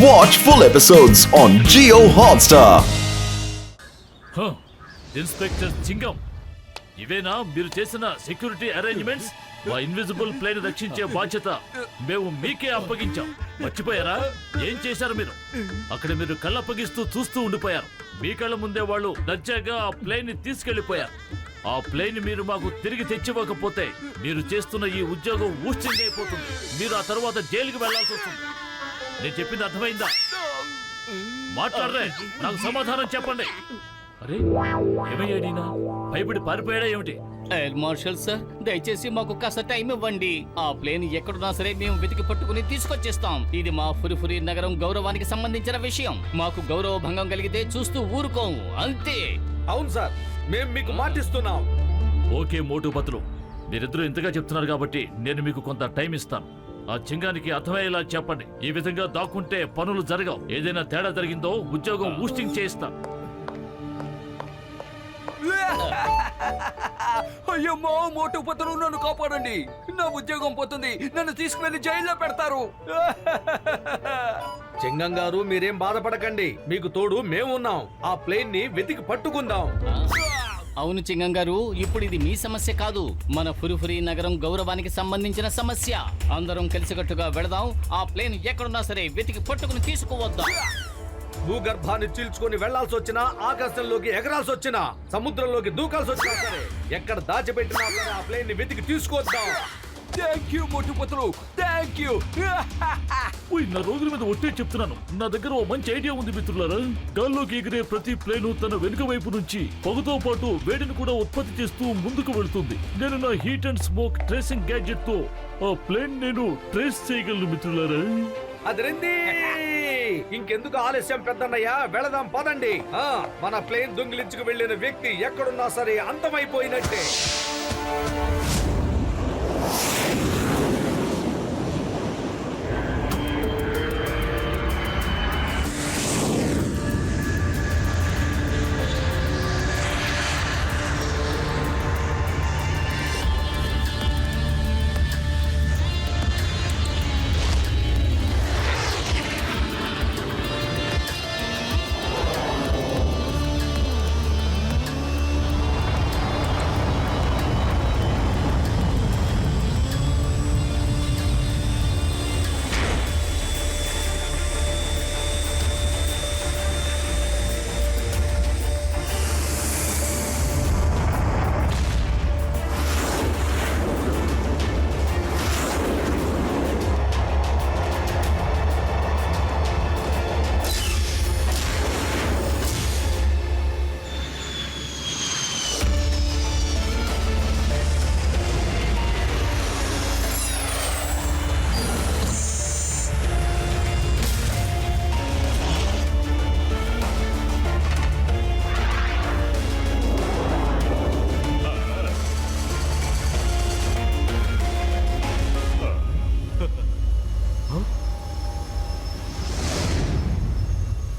Watch full episodes on Jio Hotstar. Inspector Chingam, ఇవేనా మీరు చేసిన సెక్యూరిటీ అరేంజ్మెంట్స్? మా ఇన్విజిబుల్ ప్లేన్ రక్షించే బాధ్యత మేము మీకే అప్పగించాం. మర్చిపోయారా? ఏం చేశారు మీరు? అక్కడ మీరు కళ్ళప్పగిస్తూ చూస్తూ ఉండిపోయారు. మీ కళ్ళ ముందే వాళ్ళు దర్జాగా ఆ ప్లేన్ ని తీసుకెళ్లిపోయారు. ఆ ప్లేన్ మీరు మాకు తిరిగి తెచ్చివ్వకపోతే మీరు చేస్తున్న ఈ ఉద్యోగం ఊస్టింగ్ అయిపోతుంది. మీరు ఆ తర్వాత జైలుకి వెళ్లాల్సి వస్తుంది. నేను చెప్పింది అర్థమైందా? మాట్లాడరే, నాకు సమాధానం చెప్పండి. అరే ఏమయ్యాడీనా? భయపడి పారిపోయాడా ఏమిటి? ఎయిర్ మార్షల్ సార్, దయచేసి మాకు కాస్త టైం ఇవ్వండి. ఆ ప్లేన్ ఎక్కడున్నా సరే మేము వెతికి పట్టుకుని తీసుకొచ్చేస్తాం. ఇది మా ఫురిఫురి నగరం గౌరవానికి సంబంధించిన విషయం. మాకు గౌరవ భంగం కలిగితే చూస్తూ ఊరుకోము, అంతే. అవును సార్, మేము మీకు మాటిస్తున్నాం. ఓకే మోటు పత్రులు, మీరిద్దరూ ఇంతగా చెప్తున్నారు కాబట్టి నేను మీకు కొంత టైం ఇస్తాను. ఆ చింగానికి అర్థమయ్యేలా చెప్పండి. ఈ విధంగా దాక్కుంటే పనులు జరగవు. ఏదైనా తేడా జరిగిందో ఉద్యోగం ఊస్టింగ్ చేయిస్తా. అయ్యమ్మో, మోటు పత్రులు నన్ను కాపాడండి. నా ఉద్యోగం పోతుంది. నన్ను తీసుకువెళ్లి జైల్లో పెడతారు. చింగం గారు, మీరేం బాధపడకండి. మీకు తోడు మేమున్నాం. ఆ ప్లేన్ ని వెతికి పట్టుకుందాం. అవును చింగం గారు, ఇప్పుడు ఇది మీ సమస్య కాదు, మన ఫురిఫురి నగరం గౌరవానికి సంబంధించిన సమస్య. అందరం కలిసికట్టుగా వెళదాం. ఆ ప్లేన్ ఎక్కడున్నా సరే వెతికి పట్టుకుని తీసుకువద్దాం. భూగర్భాన్ని చీల్చుకొని వెళ్లాల్సి వచ్చినా, ఆకాశంలోకి ఎగరాల్సి వచ్చినా, సముద్రంలోకి దూకాల్సి వచ్చినా సరే, ఎక్కడ దాచిపెట్టినా సరే ఆ ప్లేన్ ని వెతికి తీసుకొద్దాం. Thank you Motu Patlu, thank you. నా రోజుల మీద ఒట్టే చెప్తున్నాను. నా దగ్గర ఓ మంచి ఐడియా ఉంది మిత్రులారా. గాల్లోకి ఎగిరే ప్రతి ప్లేను తన వెనుక వైపు నుంచి పొగతో పాటు వేడిని కూడా ఉత్పత్తి చేస్తూ ముందుకు వెళ్తుంది. నేను నా heat and smoke tracing gadget తో ఆ ప్లేన్ నేను ట్రేస్ చేయగలను మిత్రులారా. అదిరింది. ఇంకెందుకు ఆలస్యం పెద్దన్నయ్య, వెళదాం పదండి. మన ప్లేన్ దొంగిలించుకు వెళ్లిన వ్యక్తి ఎక్కడున్నా సరే అంతమైపోయినట్టే.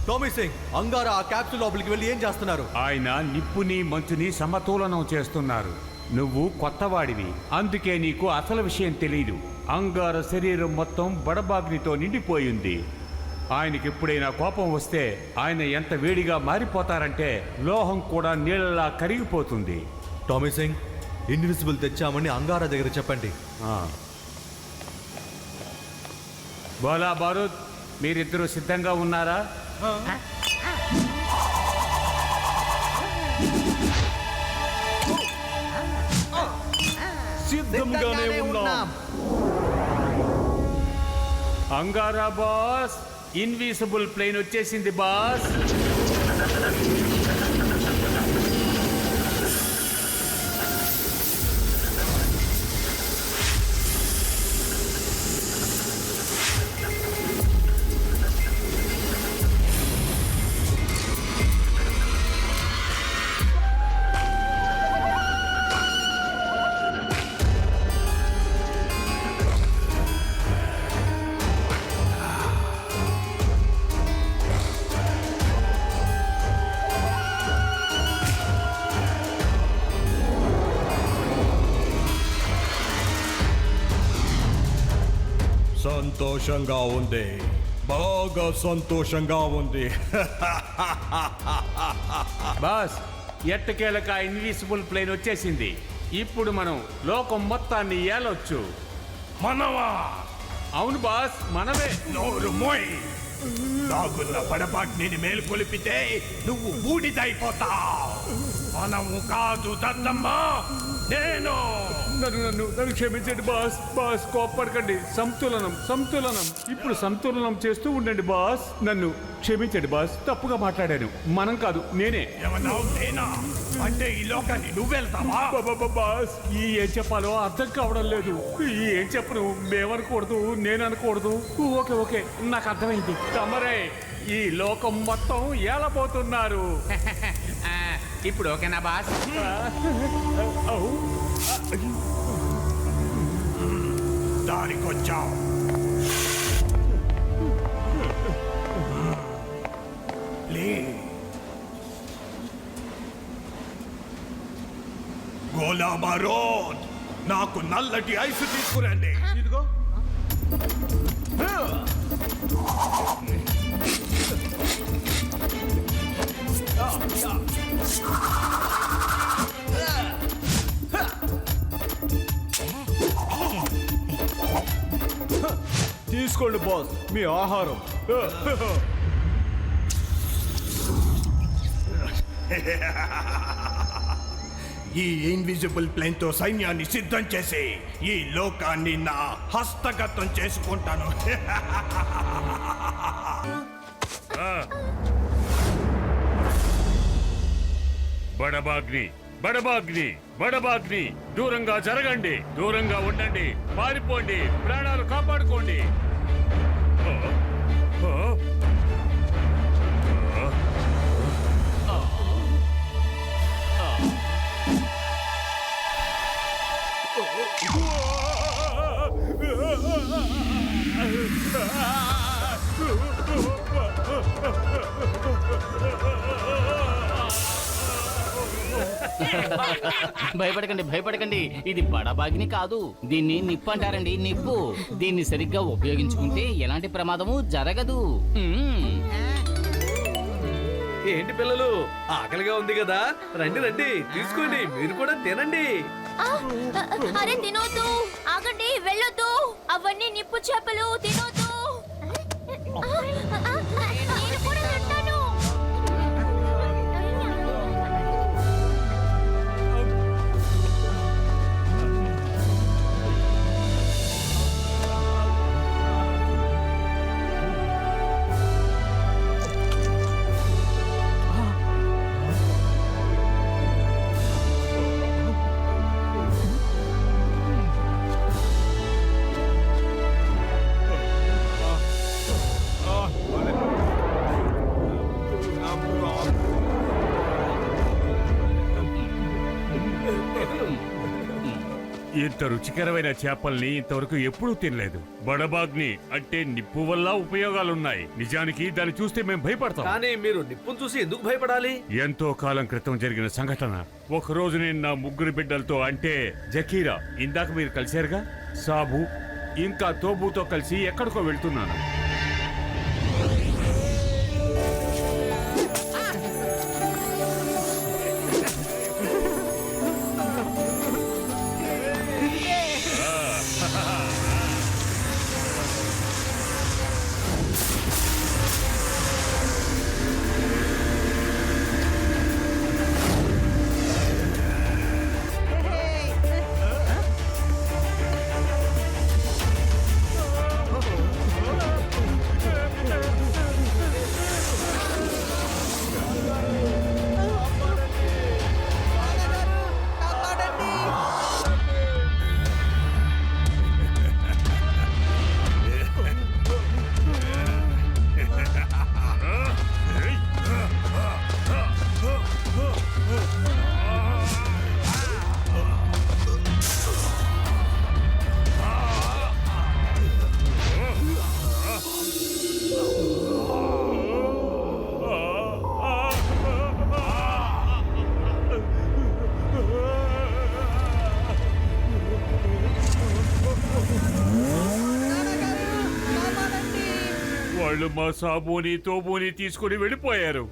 టామీ సింగ్, అంగారా ఆ క్యాప్సూల్ లోపలికి వెళ్ళి ఏం చేస్తున్నారు? ఆయన నిప్పుని మంచుని సమతూలనం చేస్తున్నారు. నువ్వు కొత్తవాడివి, అందుకే నీకు అసలు విషయం తెలీదు. అంగార శరీరం మొత్తం బడబాగ్నితో నిండిపోయింది. ఆయనకి ఎప్పుడైనా కోపం వస్తే ఆయన ఎంత వేడిగా మారిపోతారంటే లోహం కూడా నీళ్ళలా కరిగిపోతుంది. టామీ సింగ్, ఇన్విజిబుల్ తెచ్చామని అంగారా దగ్గర చెప్పండి. బోలా బారూద్, మీరిద్దరూ సిద్ధంగా ఉన్నారా? సిద్ధంగానే ఉన్నాం. అంగారా బాస్, ఇన్విజిబుల్ ప్లేన్ వచ్చేసింది బాస్. సంతోషంగా ఉంది. బాగా సంతోషంగా ఉంది. బాస్ ఎట్టకేలకు ఆ ఇన్విజిబుల్ ప్లేన్ వచ్చేసింది. ఇప్పుడు మనం లోకం మొత్తాన్ని ఏలొచ్చు. మనవా? అవును బాస్, మనమే. నోరు మోయ్. దాగున్న పడబాగ్ని మేల్కొలిపితే నువ్వు బూడిదైపోతావు. మనము కాదు దద్దమ్మ, నేను. నన్ను క్షమించండి బాస్. బాస్ కోప్పడకండి. సంతులనం. ఇప్పుడు సంతులనం చేస్తూ ఉండండి బాస్. నన్ను క్షమించండి బాస్, తప్పుగా మాట్లాడాను. మనం కాదు, నేనే. ఏమన్నావు? నేనా? అంటే ఈ లోకాన్ని నువ్వెళ్తావా? బాస్, ఈ ఏం చెప్పాలో అర్థం కావడం లేదు. ఈ ఏం చెప్పను, మేమనకూడదు, నేను అనకూడదు. ఓకే నాకు అర్థమైంది. తమరే ఈ లోకం మొత్తం ఏలబోతున్నారు. ఇప్పుడు ఓకేనా బాస్? దారికొచ్చావు. గోలాబా రోడ్, నాకు నల్లటి ఐస్ తీసుకురండి. ఇదిగో. తీసుకోండి బాస్, మీ ఆహారం. ఈ ఇన్విజిబుల్ ప్లేన్ తో సైన్యాన్ని సిద్ధం చేసి ఈ లోకాన్ని నా హస్తగతం చేసుకుంటాను. బడబాగ్ని దూరంగా జరగండి, దూరంగా ఉండండి, పారిపోండి, ప్రాణాలు కాపాడుకోండి. భయపడకండి. ఇది బడబాగిని కాదు, దీన్ని నిప్పు అంటారండి. నిప్పు. దీన్ని సరిగ్గా ఉపయోగించుకుంటే ఎలాంటి ప్రమాదము జరగదు. ఏంటి పిల్లలు, ఆకలిగా ఉంది కదా? రండి తీసుకోండి, మీరు కూడా తినండి. అరే తినొద్దు, ఆగండి, వెళ్ళొద్దు. అవన్నీ నిప్పు చేపలు, తినొద్దు. నేను కూడా తింటాను. ఇంత రుచికరమైన చేపల్ని ఇంతవరకు ఎప్పుడూ తినలేదు. బడబాగ్ని అంటే నిప్పు వల్ల ఉపయోగాలున్నాయి. నిజానికి దాన్ని చూస్తే మేము భయపడతాం. కానీ మీరు నిప్పును చూసి ఎందుకు భయపడాలి? ఎంతో కాలం క్రితం జరిగిన సంఘటన. ఒక రోజు నేను నా ముగ్గురు బిడ్డలతో, అంటే జకీరా, ఇందాక మీరు కలిశారుగా, సాబు ఇంకా తోబుతో కలిసి ఎక్కడికో వెళ్తున్నాను. వాళ్ళు మా సాబుని తోబుని తీసుకుని వెళ్ళిపోయారు.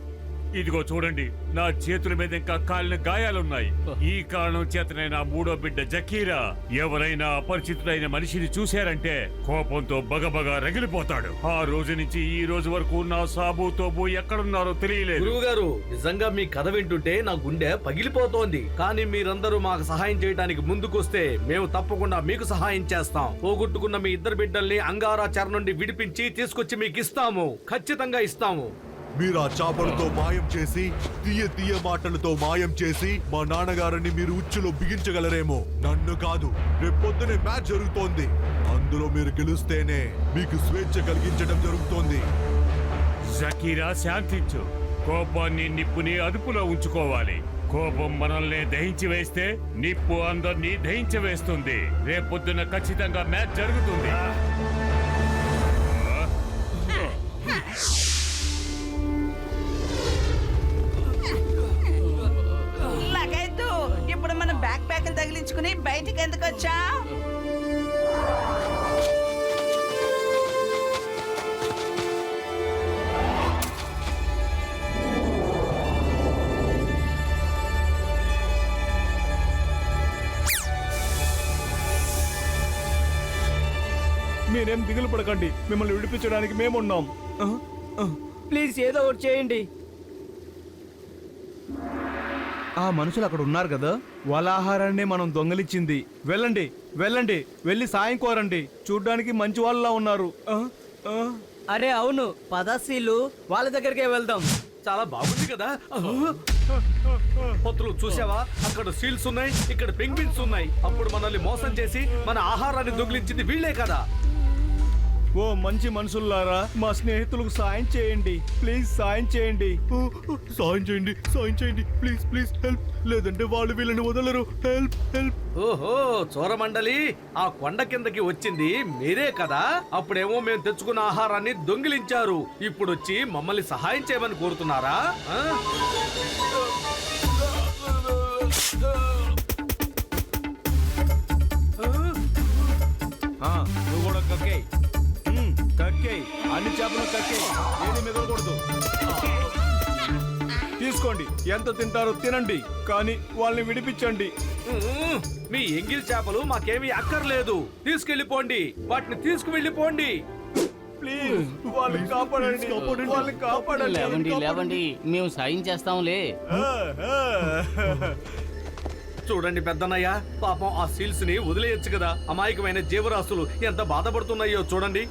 ఇదిగో చూడండి, నా చేతుల మీద ఇంకా కాలిన గాయాలున్నాయి. ఈ కారణం చేతనే నా మూడో బిడ్డ జకీరా ఎవరైనా అపరిచితుడైన మనిషిని చూశారంటే కోపంతో బగబగా రగిలిపోతాడు. ఆ రోజు నుంచి ఈ రోజు వరకు నా సాబు తోబు ఎక్కడున్నారో తెలియలేదు. గురువు గారు, నిజంగా మీ కథ వింటుంటే నా గుండె పగిలిపోతోంది. కానీ మీరందరూ మాకు సహాయం చేయడానికి ముందుకొస్తే మేము తప్పకుండా మీకు సహాయం చేస్తాం. పోగొట్టుకున్న మీ ఇద్దరు బిడ్డల్ని అంగారా చెర నుండి విడిపించి తీసుకొచ్చి మీకు ఇస్తాము. ఖచ్చితంగా ఇస్తాము. మీరు ఆ చాపలతో మాయం చేసి తీయ మాటలతో మాయం చేసి మా నాన్నగారిని మీరు ఉచ్చులో బిగించగలరేమో. నన్ను కాదు, రేపొద్దునే మ్యాచ్ జరుగుతోంది. అందులో మీరు గెలుస్తేనే మీకు స్వేచ్ఛ కలిగించడం జరుగుతోంది. జకీరా, శాంతించు. కోపాన్ని నిప్పుని అదుపులో ఉంచుకోవాలి. కోపం మనల్ని దహించి వేస్తే నిప్పు అందరినీ దహించి వేస్తుంది. రేపొద్దున ఖచ్చితంగా మ్యాచ్ జరుగుతుంది. లగైదు, ఇప్పుడు మనం బ్యాక్ ప్యాక్లు తగిలించుకుని బయటికి ఎందుకు వచ్చా? మీరేం దిగులు పడకండి, మిమ్మల్ని విడిపించడానికి మేమున్నాం. ప్లీజ్ ఏదో ఒకటి చేయండి. ఆ మనుషులు అక్కడ ఉన్నారు కదా, వాళ్ళ ఆహారాన్ని మనం దొంగలిచ్చింది. వెళ్ళండి వెళ్ళండి, వెళ్ళి సాయం కోరండి. చూడ్డానికి మంచి వాళ్ళలా ఉన్నారు. అరే అవును, పదాశీలు వాళ్ళ దగ్గరికే వెళ్దాం. చాలా బాగుంది కదా. పొత్తులు చూసావా, అక్కడ సీల్స్ ఉన్నాయి, ఇక్కడ పెంగ్విన్స్ ఉన్నాయి. అప్పుడు మనల్ని మోసం చేసి మన ఆహారాన్ని దొంగిలించింది వీళ్ళే కదా. ఓ మంచి మనుషుల్లారా, మా స్నేహితులకు సాయం చేయండి. ప్లీజ్ సాయం చేయండి. సాయం చేయండి, సాయం చేయండి, ప్లీజ్ ప్లీజ్ హెల్ప్. లేదంటే వాళ్ళు వీళ్ళని వదలరు. Help help. ఓహో, చోరమండలి, ఆ కొండ కిందకి వచ్చింది మీరే కదా. అప్పుడేమో మేము తెచ్చుకున్న ఆహారాన్ని దొంగిలించారు. ఇప్పుడు వచ్చి మమ్మల్ని సహాయం చేయమని కోరుతున్నారా? నువ్వు కూడా కక్కే కక్కే, అన్ని చేపలు కక్కే, ఏది మిగలకూడదు. తీసుకోండి, ఎంత తింటారో తినండి, కానీ వాళ్ళని విడిపించండి. మీ ఎంగిల్ చేపలు మాకేమీ అక్కర్లేదు. తీసుకెళ్లిపోండి, వాటిని తీసుకువెళ్ళిపోండి. ప్లీజ్ వాళ్ళని కాపాడండి, వాళ్ళని కాపాడండి. లేవండి లేవండి, మేము సాయం చేస్తాంలే. చూడండి పెద్దన్నయ్య, పాపం ఆ సీల్స్ ని వదిలేయచ్చు కదా. అమాయకమైన జీవరాశులు ఎంత బాధపడుతున్నాయో చూడండి.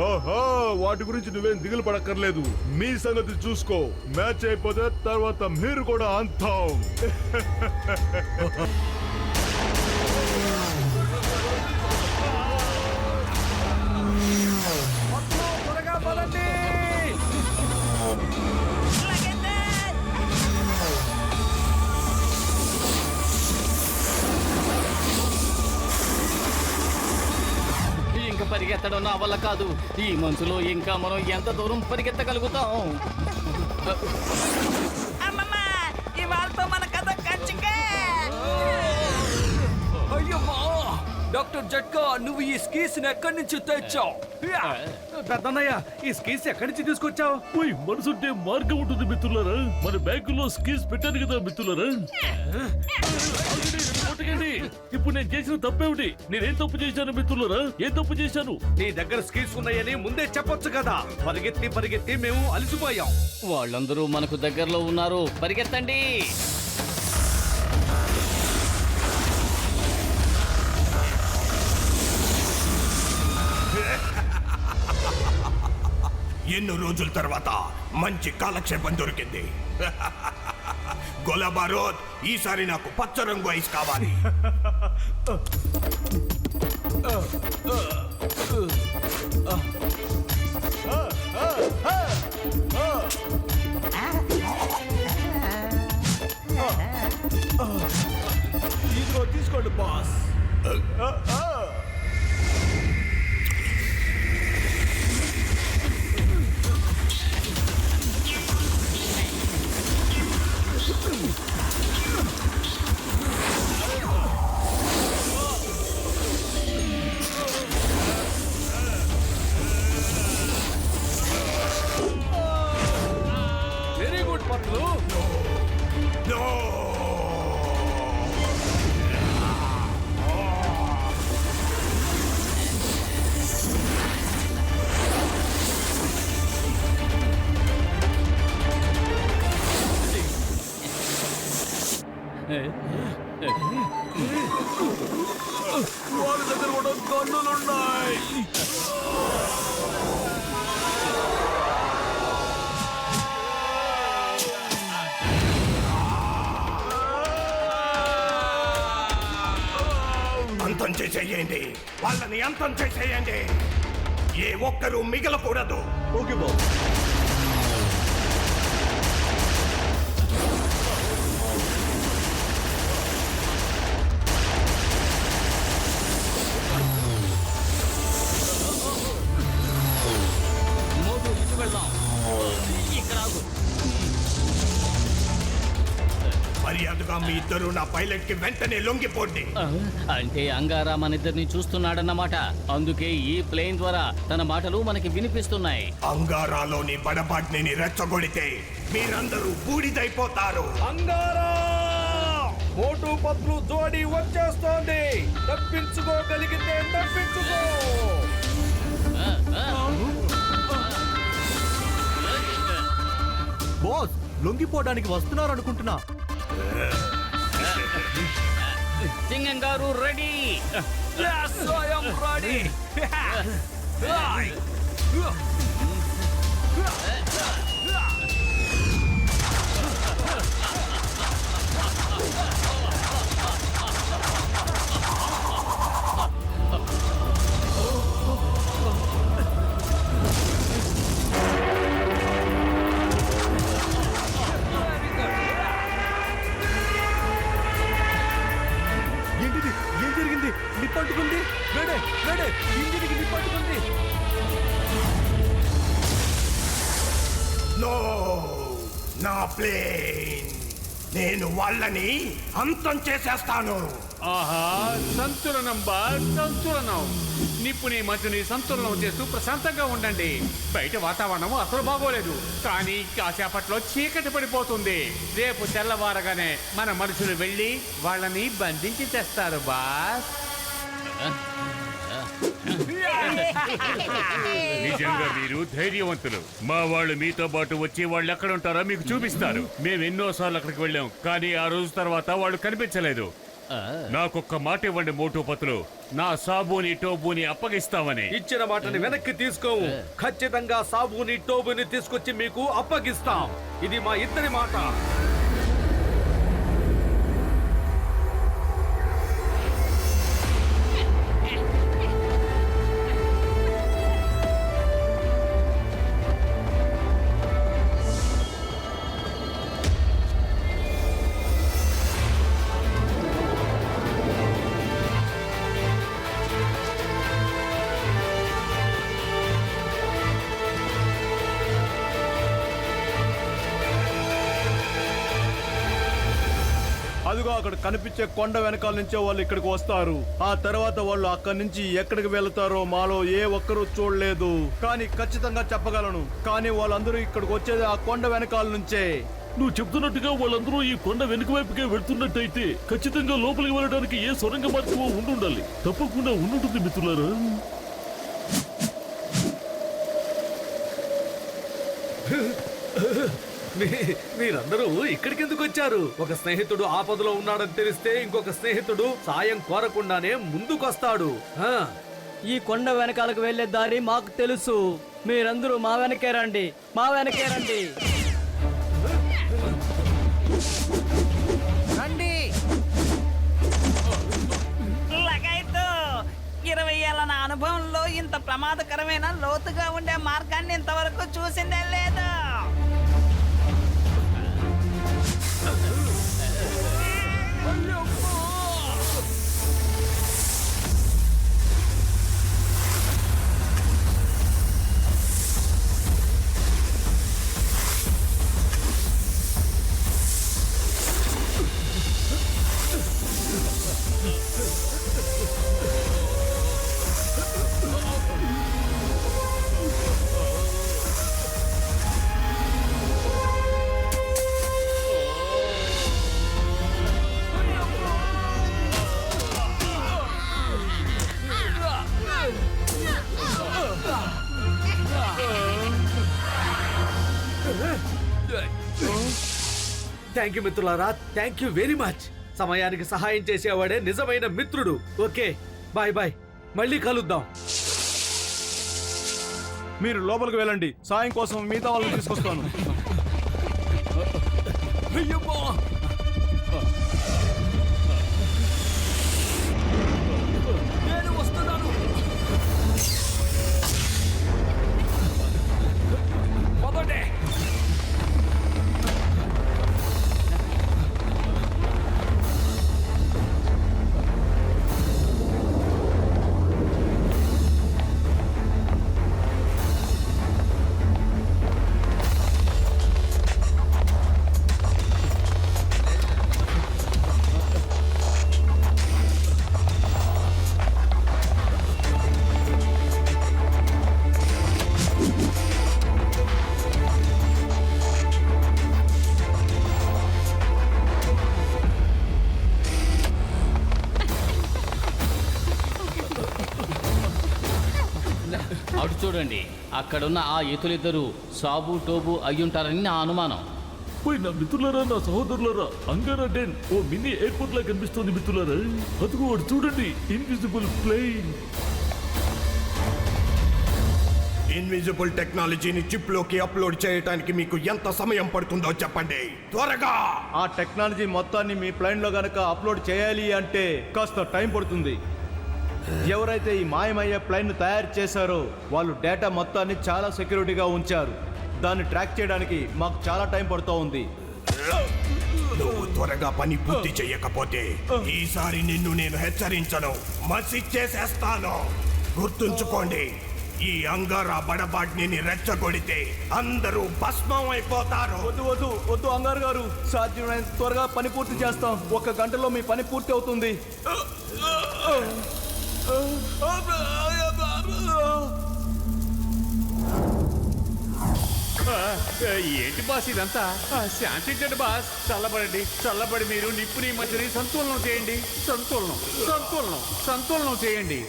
ఓహో, వాటి గురించి నువ్వేం దిగులు పడక్కర్లేదు. మీ సంగతి చూసుకో. మ్యాచ్ అయిపోతే తర్వాత మీరు కూడా అంతాం. త్వరగా పదండి. ఇంకా పరిగెత్తడం నా వల్ల కాదు. ఈ మంచులో ఇంకా మనం ఎంత దూరం పరిగెత్తగలుగుతాం? అమ్మమ్మా, ఇవాళతో మన కథ కంచికే. అయ్యమ్మా, డాక్టర్ జట్కా, నువ్వు ఈ స్కీస్ ఎక్కడి నుంచి తెచ్చావు? పెద్దన్నయ్య, ఈ స్కీస్ ఎక్కడి నుంచి తీసుకొచ్చావు? పోయి మనసుంటే మార్గం ఉంటుంది మిత్రులారా. మన బ్యాంకులో స్కీస్ పెట్టాను కదా మిత్రులారా. కొట్టకండి. ఇప్పుడు నేను చేసిన తప్పేమిటి? నేనేం తప్పు చేశాను మిత్రులారా? ఏం తప్పు చేశాను? నీ దగ్గర స్కీస్ ఉన్నాయని ముందే చెప్పొచ్చు కదా. పరిగెత్తి పరిగెత్తి మేము అలసిపోయాం. వాళ్ళందరూ మనకు దగ్గరలో ఉన్నారు, పరిగెత్తండి. ఎన్నో రోజుల తర్వాత మంచి కాలక్షేపం దొరికింది. గొలాబారోద్, ఈసారి నాకు పచ్చ రంగు ఐస్ కావాలి. ఇదిగో తీసుకోండి బాస్. వాళ్ళ దగ్గర కూడా గన్నులున్నాయి. అంతం చేసేయండి, వాళ్ళని అంతం చేసేయండి. ఏ ఒక్కరూ మిగలకూడదు. Okay boss. మోటు ఇటు వెళ్దాం. ఇక్కడ ఆగు. మర్యాదగా మీ ఇద్దరు నా పైలట్ కి వెంటనే లొంగిపోండి. అంటే అంగారా మన ఇద్దరిని చూస్తున్నాడన్నమాట. అందుకే ఈ ప్లేన్ ద్వారా తన మాటలు మనకి వినిపిస్తున్నాయి. అంగారాలోని బడబాగ్నిని రెచ్చగొడితే మీరందరూ బూడిదైపోతారు. అంగారా, మోటు పత్లు జోడి వచ్చేస్తోంది. తప్పించుకోగలిగితే తప్పించుకో. బాస్, లొంగిపోవడానికి వస్తున్నారు అనుకుంటున్నా. సింగం గారు రెడీ. ఏంటిది? ఏం జరిగింది? నిప్పట్టుకుంది. వేడే వేడే, ఇంజిన్కి నిప్పట్టుకుంది. నో, నా ప్లేన్. నేను వాళ్ళని అంతం చేసేస్తాను. ఆహా, సంతులనం బా, సంతులనం. నిప్పుని మధ్యని సంతులనం చేస్తూ ప్రశాంతంగా ఉండండి. బయట వాతావరణం అసలు బాగోలేదు, కానీ కాసేపట్లో చీకటి పడిపోతుంది. రేపు తెల్లవారగానే మన మనుషులు వెళ్ళి వాళ్ళని బంధించి తెస్తారు బాస్. నిజంగా మీరు ధైర్యవంతులు. మా వాళ్ళు మీతో పాటు వచ్చి వాళ్ళు ఎక్కడ ఉంటారో మీకు చూపిస్తారు. మేము ఎన్నోసార్లు అక్కడికి వెళ్ళాం, కానీ ఆ రోజు తర్వాత వాళ్ళు కనిపించలేదు. నాకొక్క మాట ఇవ్వండి మోటు పత్లు, నా సాబుని టోబుని అప్పగిస్తామని. ఇచ్చిన మాటని వెనక్కి తీసుకోవు. ఖచ్చితంగా సాబుని టోబుని తీసుకొచ్చి మీకు అప్పగిస్తాం. ఇది మా ఇద్దరి మాట. అదిగో అక్కడ కనిపించే కొండ వెనకాల నుంచే వాళ్ళు ఇక్కడికి వస్తారు. ఆ తర్వాత వాళ్ళు అక్కడి నుంచి ఎక్కడికి వెళ్తారో మాలో ఏ ఒక్కరూ చూడలేదు, కానీ ఖచ్చితంగా చెప్పగలను. కానీ వాళ్ళందరూ ఇక్కడికి వచ్చేది ఆ కొండ వెనకాల నుంచే. నువ్వు చెప్తున్నట్టుగా వాళ్ళందరూ ఈ కొండ వెనుక వైపుకే వెళ్తున్నట్టయితే ఖచ్చితంగా లోపలికి వెళ్ళడానికి ఏ సొరంగ మార్గమో ఉండుండాలి. తప్పకుండా ఉండుంటుంది మిత్రులారా. మీరందరూ ఇక్కడికి ఎందుకు వచ్చారు? ఒక స్నేహితుడు ఆపదలో ఉన్నాడని తెలిస్తే ఇంకొక స్నేహితుడు సాయం కోరకుండానే ముందుకొస్తాడు. ఈ కొండ వెనకాలకు వెళ్లే దారి మాకు తెలుసు. మీరందరూ మా వెనకే రండి, మా వెనకే రండి. రండి. 20 ఏళ్ల నా అనుభవంలో ఇంత ప్రమాదకరమైన లోతుగా ఉండే మార్గాన్ని ఇంతవరకు చూసిందే లేదు. థ్యాంక్ యూ మిత్రులారా, థ్యాంక్ యూ వెరీ మచ్. సమయానికి సహాయం చేసేవాడే నిజమైన మిత్రుడు. ఓకే, బాయ్ బాయ్, మళ్ళీ కలుద్దాం. మీరు లోపలికి వెళ్ళండి, సాయం కోసం మిగతా వాళ్ళని తీసుకొస్తాను. నేను వస్తున్నాను. పదండి. అటు చూడండి, అక్కడున్న ఆ ఎతులిద్దరూ సాబు టోబు అయ్యుంటారని నా అనుమానం. పోయి నా మిత్రులారా, నా సహోదరులారా, అంగారా డెన్ ఓ మినీ ఎయిర్పోర్ట్ లా కనిపిస్తుంది మిత్రులారా. అదిగో వాడు చూడండి, ఇన్విజిబుల్ ప్లేన్. ఇన్విజిబుల్ టెక్నాలజీని చిప్ లోకి అప్లోడ్ చేయడానికి మీకు ఎంత సమయం పడుతుందో చెప్పండి, త్వరగా. ఆ టెక్నాలజీ మొత్తాన్ని మీ ప్లాన్ లో గనక అప్లోడ్ చేయాలి అంటే కాస్త టైం పడుతుంది. ఎవరైతే ఈ మాయమయ్యే ప్లాన్ తయారు చేశారో వాళ్ళు డేటా మొత్తాన్ని చాలా సెక్యూరిటీగా ఉంచారు. దాన్ని ట్రాక్ చేయడానికి మాకు చాలా టైం పడుతూ ఉంది. నువ్వు త్వరగా పని పూర్తి చేయకపోతే ఈసారి నిన్ను నేను హెచ్చరించను, మసి చేసేస్తాను. గుర్తుంచుకోండి, ఈ అంగారా బడబాడ్ని రెచ్చగొడితే అందరూ భస్మం అయిపోతారు. వద్దు వద్దు వద్దు అంగారు గారు, సాధ్యమైనంత త్వరగా పని పూర్తి చేస్తాం. 1 గంటలో మీ పని పూర్తి అవుతుంది. ఏంటి బాస్ ఇదంతా? శాంతించండి బాస్, చల్లబడండి, చల్లబడి మీరు నిప్పుని మధ్యని సంతులనం చేయండి. సంతులనం చేయండి.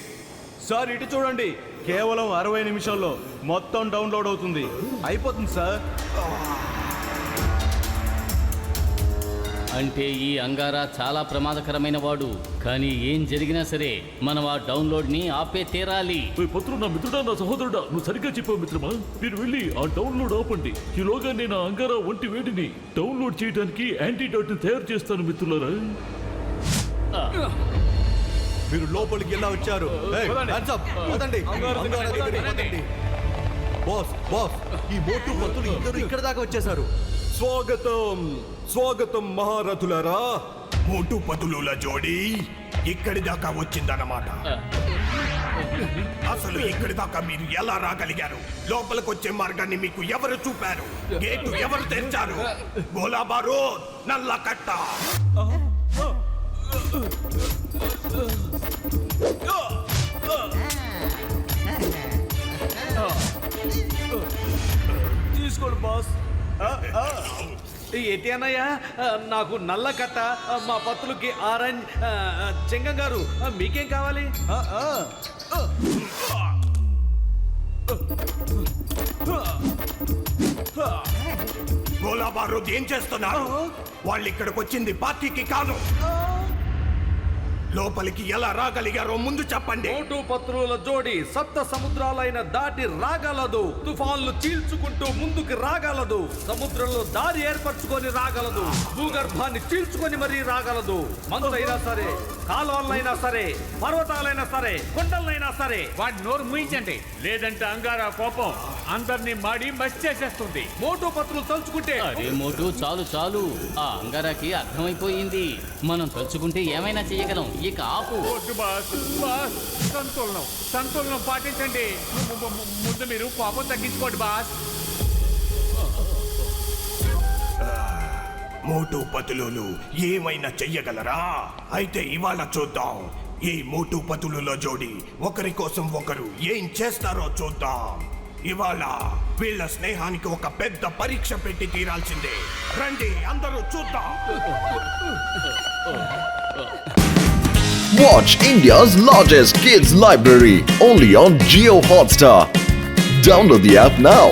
సార్ ఇటు చూడండి, కేవలం 60 నిమిషాల్లో మొత్తం డౌన్లోడ్ అవుతుంది. అయిపోతుంది సార్. అంటే ఈ అంగారా చాలా ప్రమాదకరమైన వాడు. కానీ ఏం జరిగినా సరే మనం ఆ డౌన్లోడ్ని ఆపే తీరాలి. పత్రు, నా మిత్రుడా, నా సహోదరుడా, నువ్వు సరిగ్గా చెప్పావు మిత్రమా. మీరు వెళ్ళి ఆ డౌన్లోడ్ ఆపండి. ఈలోగా నేను ఆ అంగారా ఒంటి వేడిని డౌన్లోడ్ చేయడానికి యాంటీడోట్ ని తయారు చేస్తాను మిత్రులారా. మీరు లోపలికి ఎలా వచ్చారు? బాస్ బాస్, ఈ మోటు పత్తులు ఇద్దరు ఇక్కడ దాకా వచ్చేసారు. స్వాగతం స్వాగతం మహారథులారా. మోటు పతులుల జోడి ఇక్కడి దాకా వచ్చిందన్నమాట. అసలు ఇక్కడి దాకా మీరు ఎలా రాగలిగారు? లోపలికి వచ్చే మార్గాన్ని మీకు ఎవరు చూపారు? గేటు ఎవరు తెచ్చారు? గోలాబారు, నల్ల కట్ట. తీసుకోండి బాస్. ఏంటి అన్నయ్య, నాకు నల్ల కట్ట, మా పత్రులకి ఆరెంజ్. చెంగం గారు, మీకేం కావాలి? గోలాబారు ఏం చేస్తున్నారు? వాళ్ళు ఇక్కడికి వచ్చింది పార్టీకి కాదు. లోపలికి ఎలా రాగలిగారో ముందు చెప్పండి. మోటు పత్రుల జోడి సప్త సముద్రాలైన దాటి రాగలదు. తుఫాన్లు చీల్చుకుంటూ ముందుకు రాగలదు. సముద్రంలో దారి ఏర్పరచుకొని రాగలదు. భూగర్భాన్ని చీల్చుకొని మరీ రాగలదు. మందులైనా సరే, కాలువలైనా సరే, పర్వతాలైనా సరే, కొండలైనా సరే. వాడి నోరు ముయించండి, లేదంటే అంగారా కోపం అందరినీ మాడి మసి చేసేస్తుంది. మోటు పత్రులు తలుచుకుంటే. అరే మోటు, చాలు చాలు. ఆ అంగారాకి అర్థమైపోయింది, మనం తలుచుకుంటే ఏమైనా చేయగలం. ఇక ఆపు. వద్దు బాస్, బాస్, సంతులనం పాటించండి. ముందు మీరు కోపం తగ్గించుకోండి బాస్. మోటు పతులు ఏమైనా చెయ్యగలరా? అయితే ఇవాళ చూద్దాం. ఈ మోటు పతుల జోడి ఒకరి కోసం ఒకరు ఏం చేస్తారో చూద్దాం. ఇవాళ వీళ్ళ స్నేహానికి ఒక పెద్ద పరీక్ష పెట్టి తీరాల్సిందే. రండి, అందరూ చూద్దాం. Watch India's largest kids library only on Jio Hotstar. Download the app now.